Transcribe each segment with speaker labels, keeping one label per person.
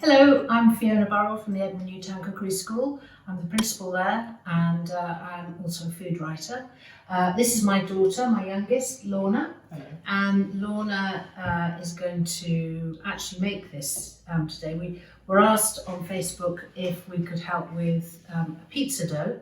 Speaker 1: Hello, I'm Fiona Burrell from the Edinburgh Newtown Cookery School. I'm the principal there, and I'm also a food writer. This is my daughter, my youngest, Lorna.
Speaker 2: Hello.
Speaker 1: And Lorna is going to actually make this today. We were asked on Facebook if we could help with a pizza dough.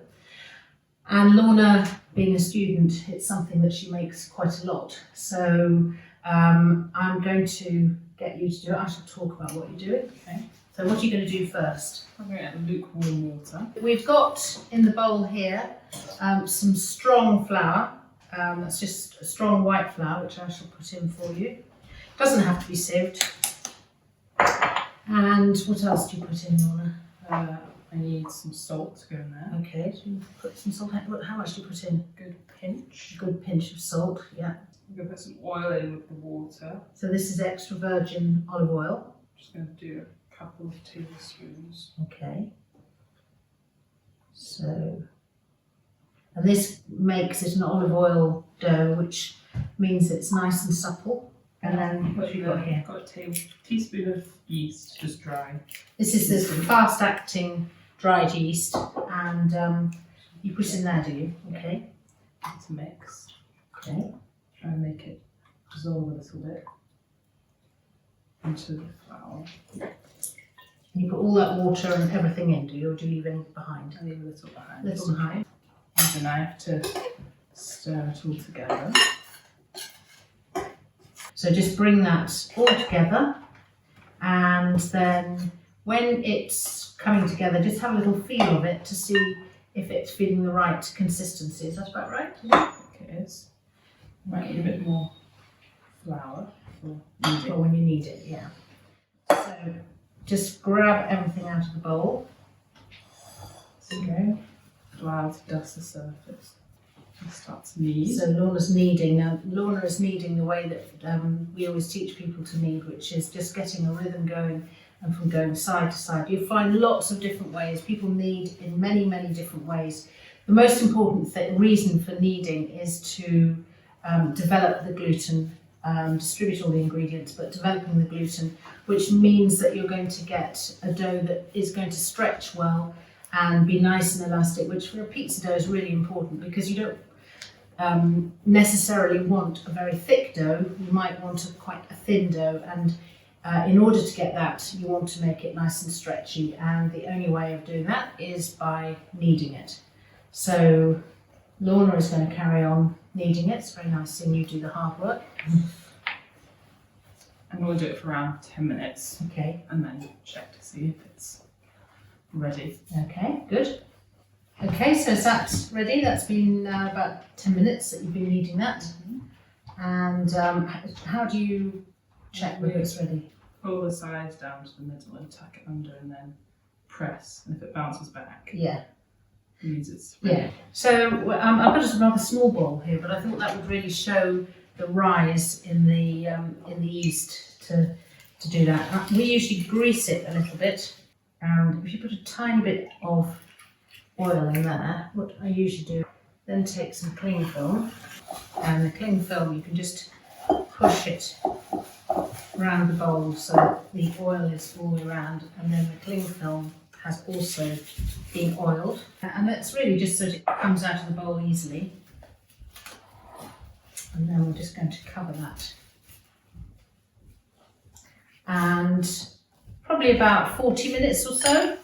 Speaker 1: And Lorna, being a student, it's something that she makes quite a lot. So I'm going to get you to do it. I shall talk about what you're doing.
Speaker 2: Okay.
Speaker 1: So what are you going to do first?
Speaker 2: I'm going to add lukewarm water.
Speaker 1: We've got in the bowl here some strong flour. That's just a strong white flour, which I shall put in for you. Doesn't have to be sieved. And what else do you put in, Lorna?
Speaker 2: I need some salt to go in there.
Speaker 1: Okay, so you put some salt. How much do you put in?
Speaker 2: Good pinch.
Speaker 1: A good pinch of salt, yeah.
Speaker 2: I'm going to put some oil in with the water.
Speaker 1: So this is extra virgin olive oil.
Speaker 2: I'm just going to do a couple of tablespoons.
Speaker 1: Okay. So, and this makes it an olive oil dough, which means it's nice and supple. And then what have you got here?
Speaker 2: I've got a teaspoon of yeast, just dry.
Speaker 1: This is this fast-acting dried yeast, and you put it in there, do you? Okay.
Speaker 2: To mix.
Speaker 1: Okay.
Speaker 2: Try and make it dissolve a little bit into the flour.
Speaker 1: And you put all that water and everything in, do you, or do you leave any behind?
Speaker 2: I leave a little behind.
Speaker 1: Little behind.
Speaker 2: Use a knife to stir it all together.
Speaker 1: So just bring that all together, and then when it's coming together, just have a little feel of it to see if it's feeling the right consistency. Is that about right?
Speaker 2: Yeah, I think it is. Might need a bit more flour for kneading.
Speaker 1: Or when you need it, yeah. So just grab everything out of the bowl. There you go.
Speaker 2: Flour to dust the surface. And start to knead.
Speaker 1: So Lorna's kneading. Now Lorna is kneading the way that we always teach people to knead, which is just getting a rhythm going and from going side to side. You'll find lots of different ways. People knead in many, many different ways. The most important reason for kneading is to develop the gluten, distribute all the ingredients, but developing the gluten, which means that you're going to get a dough that is going to stretch well and be nice and elastic, which for a pizza dough is really important because you don't necessarily want a very thick dough. You might want quite a thin dough, and in order to get that, you want to make it nice and stretchy, and the only way of doing that is by kneading it. So Lorna is going to carry on kneading it. It's very nice seeing you do the hard work.
Speaker 2: And we'll do it for around 10 minutes.
Speaker 1: Okay.
Speaker 2: And then check to see if it's ready.
Speaker 1: Okay, good. Okay, so that's ready. That's been about 10 minutes that you've been kneading that. And how do you check whether it's ready?
Speaker 2: Pull the sides down to the middle and tuck it under and then press. And if it bounces back,
Speaker 1: Yeah.
Speaker 2: it means it's ready.
Speaker 1: Yeah. So I've got a rather small bowl here, but I thought that would really show the rise in the yeast to do that. We usually grease it a little bit, and if you put a tiny bit of oil in there, what I usually do, then take some cling film, and the cling film you can just push it around the bowl so that the oil is all around, and then the cling film has also been oiled, and that's really just so that it comes out of the bowl easily. And then we're just going to cover that. And probably about 40 minutes or so,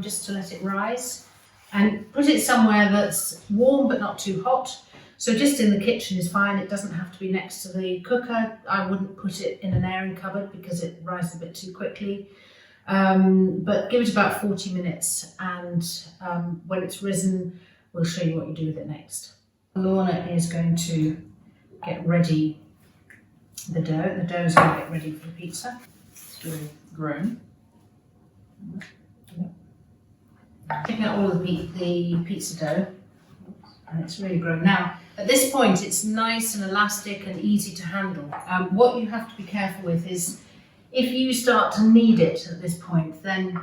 Speaker 1: just to let it rise. And put it somewhere that's warm but not too hot. So just in the kitchen is fine. It doesn't have to be next to the cooker. I wouldn't put it in an airing cupboard because it rises a bit too quickly. But give it about 40 minutes, and when it's risen, we'll show you what you do with it next. Lorna is going to get ready the dough. The dough is going to get ready for the pizza.
Speaker 2: It's really grown.
Speaker 1: Taking out all of the pizza dough, and it's really grown. Now, at this point, it's nice and elastic and easy to handle. What you have to be careful with is if you start to knead it at this point, then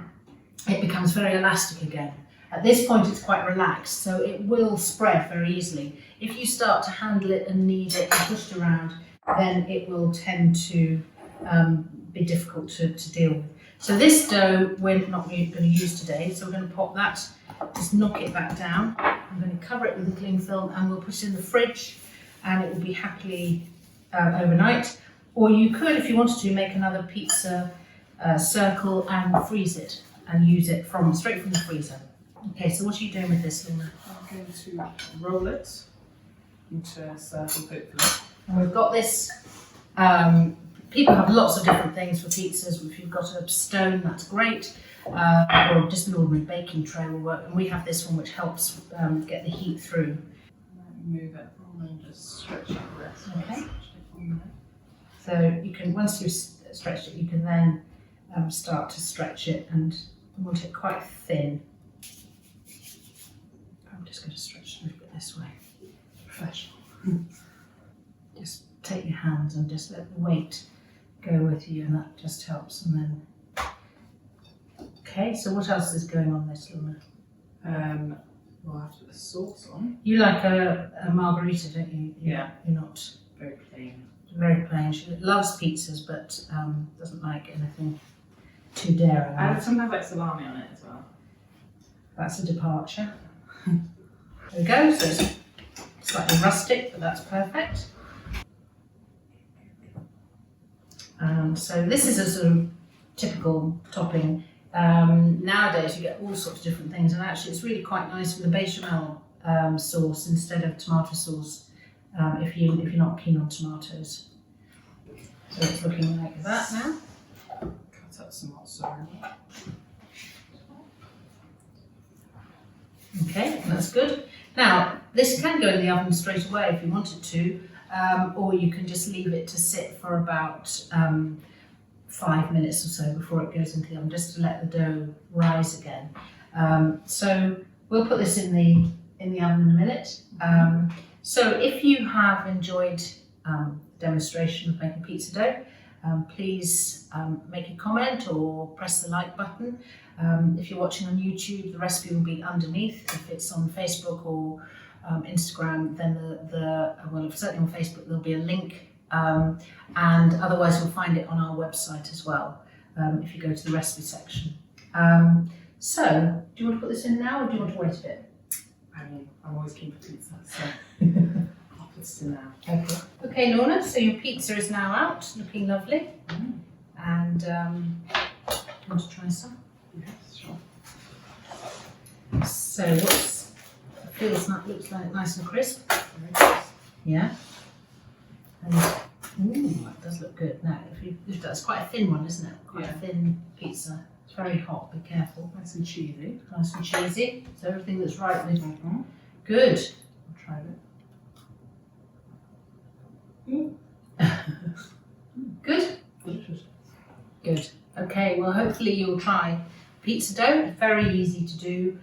Speaker 1: it becomes very elastic again. At this point, it's quite relaxed, so it will spread very easily. If you start to handle it and knead it and push it around, then it will tend to be difficult to deal with. So this dough we're not going to use today, so we're going to pop that, just knock it back down. I'm going to cover it with a cling film and we'll put it in the fridge and it will be happily overnight. Or you could, if you wanted to, make another pizza circle and freeze it and use it straight from the freezer. Okay, so what are you doing with this, Lorna?
Speaker 2: I'm going to roll it into a circle, hopefully.
Speaker 1: And we've got this, people have lots of different things for pizzas. If you've got a stone, that's great. Or just an ordinary baking tray will work. And we have this one which helps get the heat through.
Speaker 2: Move it and just stretch it the rest.
Speaker 1: Okay. So you can, once you've stretched it, you can then start to stretch it, and you want it quite thin. I'm just going to stretch it a little bit this way. Professional. Just take your hands and just let the weight go with you, and that just helps. And then, okay, so what else is going on this, Lorna?
Speaker 2: We'll have to put the sauce on.
Speaker 1: You like a margarita, don't you?
Speaker 2: Yeah.
Speaker 1: You're not
Speaker 2: Very plain.
Speaker 1: very plain. She loves pizzas, but doesn't like anything too dairy.
Speaker 2: And some have like salami on it as well.
Speaker 1: That's a departure. There we go. So it's slightly rustic, but that's perfect. So this is a sort of typical topping. Nowadays you get all sorts of different things, and actually it's really quite nice with a bechamel sauce instead of tomato sauce if you're not keen on tomatoes. So it's looking like that now.
Speaker 2: Cut up some mozzarella.
Speaker 1: Okay, that's good. Now this can go in the oven straight away if you wanted to, or you can just leave it to sit for about 5 minutes or so before it goes into the oven, just to let the dough rise again. So we'll put this in the oven in a minute. So if you have enjoyed the demonstration of making pizza dough, please make a comment or press the like button. If you're watching on YouTube, the recipe will be underneath. If it's on Facebook or Instagram, then well, certainly on Facebook there'll be a link. And otherwise you'll find it on our website as well, if you go to the recipe section. So, do you want to put this in now or do you want to wait a bit?
Speaker 2: I mean, I'm always keen for pizza, so I'll put this in now.
Speaker 1: Okay. Okay, Lorna, so your pizza is now out, looking lovely. And do you want to try some?
Speaker 2: Yes, sure.
Speaker 1: So looks like nice and crisp.
Speaker 2: Very nice.
Speaker 1: Yeah. And that does look good. Now, if that's quite a thin one, isn't it? Quite a thin pizza. It's very hot. Be careful.
Speaker 2: Nice and cheesy.
Speaker 1: Nice and cheesy. So everything that's right with. Good.
Speaker 2: I'll try it.
Speaker 1: Good.
Speaker 2: Delicious.
Speaker 1: Good. Okay. Well, hopefully you'll try pizza dough. Very easy to do.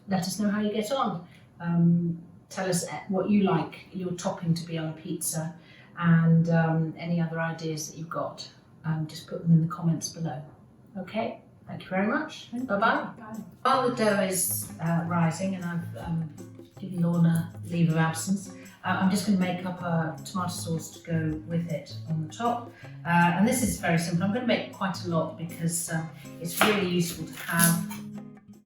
Speaker 1: Let us know how you get on. Tell us what you like your topping to be on a pizza, and any other ideas that you've got. Just put them in the comments below. Okay, thank you very much. Bye-bye.
Speaker 2: Bye.
Speaker 1: While the dough is rising and I've given Lorna leave of absence, I'm just going to make up a tomato sauce to go with it on the top. And this is very simple. I'm going to make quite a lot because it's really useful to have